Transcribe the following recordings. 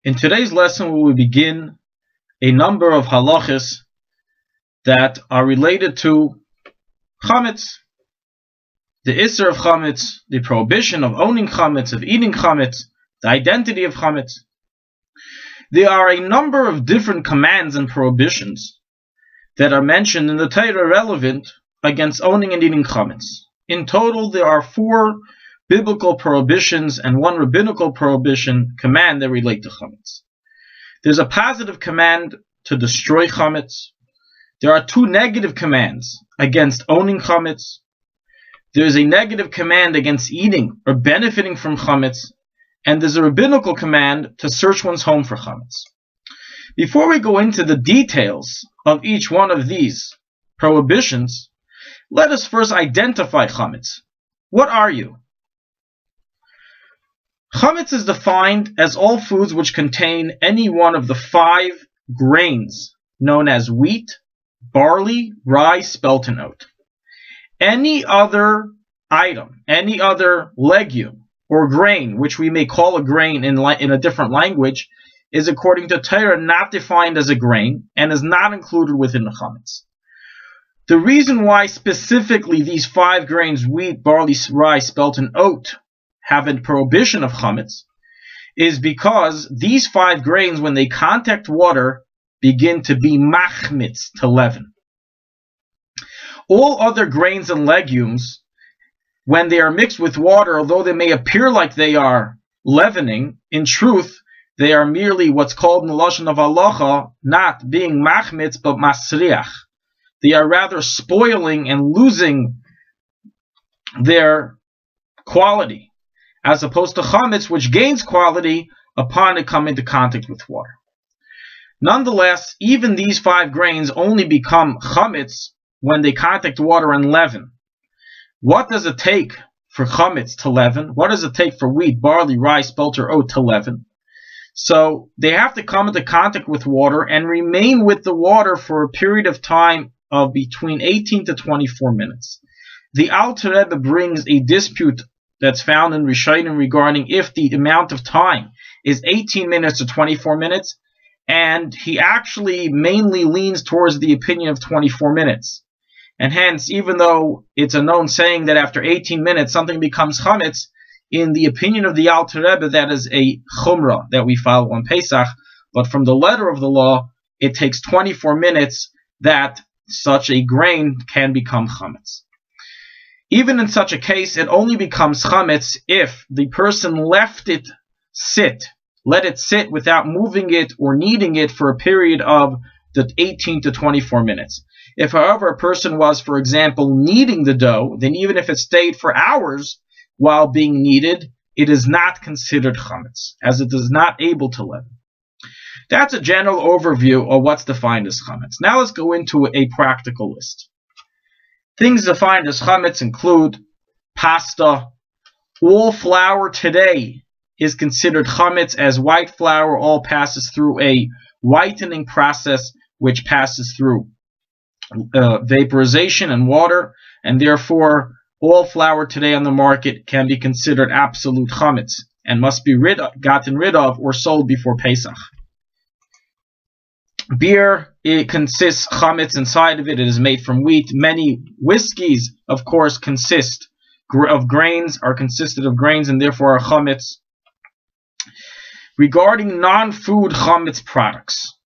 In today's lesson, we will begin a number of halachas that are related to Chametz, the Isser of Chametz, the prohibition of owning Chametz, of eating Chametz, the identity of Chametz. There are a number of different commands and prohibitions that are mentioned in the Torah relevant against owning and eating Chametz. In total, there are 4 biblical prohibitions and 1 rabbinical prohibition command that relate to Chametz. There's a positive command to destroy Chametz. There are 2 negative commands against owning Chametz. There's a negative command against eating or benefiting from Chametz. And there's a rabbinical command to search one's home for Chametz. Before we go into the details of each one of these prohibitions, let us first identify Chametz. What are you? Chametz is defined as all foods which contain any one of the 5 grains known as wheat, barley, rye, spelt, and oat. Any other item, any other legume or grain, which we may call a grain in a different language, is according to Torah not defined as a grain and is not included within the Chametz. The reason why specifically these 5 grains, wheat, barley, rye, spelt, and oat, have a prohibition of Chametz is because these 5 grains, when they contact water, begin to be machmitz, to leaven. All other grains and legumes, when they are mixed with water, although they may appear like they are leavening, in truth, they are merely what's called in the Lashon of Halacha, not being machmitz, but masriach. They are rather spoiling and losing their quality, as opposed to Chametz, which gains quality upon it coming into contact with water. Nonetheless, even these 5 grains only become Chametz when they contact water and leaven. What does it take for Chametz to leaven? What does it take for wheat, barley, rye, spelt, or oat to leaven? So they have to come into contact with water and remain with the water for a period of time of between 18 to 24 minutes. The Alter Rebbe brings a dispute that's found in Rishonim regarding if the amount of time is 18 minutes or 24 minutes, and he actually mainly leans towards the opinion of 24 minutes. And hence, even though it's a known saying that after 18 minutes something becomes Chametz, in the opinion of the Alter Rebbe, that is a chumrah that we follow on Pesach, but from the letter of the law, it takes 24 minutes that such a grain can become Chametz. Even in such a case, it only becomes Chametz if the person let it sit without moving it or kneading it for a period of the 18 to 24 minutes. If, however, a person was, for example, kneading the dough, then even if it stayed for hours while being kneaded, it is not considered Chametz, as it is not able to leaven. That's a general overview of what's defined as Chametz. Now let's go into a practical list. Things defined as Chametz include pasta. All flour today is considered Chametz, as white flour all passes through a whitening process which passes through vaporization and water, and therefore all flour today on the market can be considered absolute Chametz and must be gotten rid of or sold before Pesach. Beer, it consists Chametz inside of it. It is made from wheat. Many whiskeys, of course, consisted of grains, and therefore are Chametz. Regarding non-food Chametz products,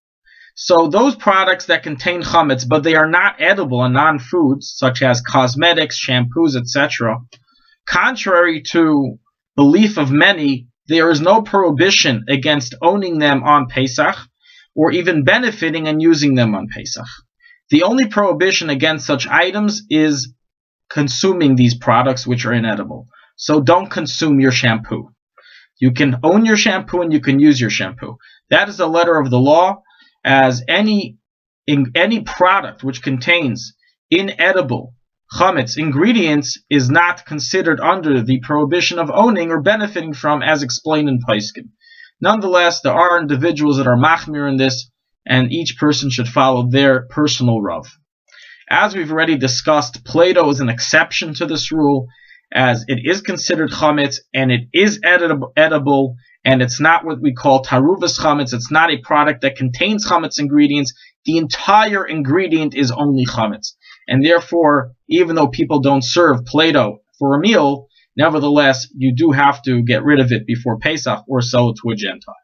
so those products that contain Chametz, but they are not edible and non-foods, such as cosmetics, shampoos, etc., contrary to belief of many, there is no prohibition against owning them on Pesach, or even benefiting and using them on Pesach. The only prohibition against such items is consuming these products which are inedible. So don't consume your shampoo. You can own your shampoo and you can use your shampoo. That is the letter of the law, as any product which contains inedible Chametz ingredients is not considered under the prohibition of owning or benefiting from, as explained in Paiskin. Nonetheless, there are individuals that are machmir in this, and each person should follow their personal rav. As we've already discussed, Plato is an exception to this rule, as it is considered Chametz, and it is edible, and it's not what we call taruvas chametz. It's not a product that contains chametz ingredients. The entire ingredient is only chametz. And therefore, even though people don't serve Play-Doh for a meal, nevertheless, you do have to get rid of it before Pesach or sell it to a Gentile.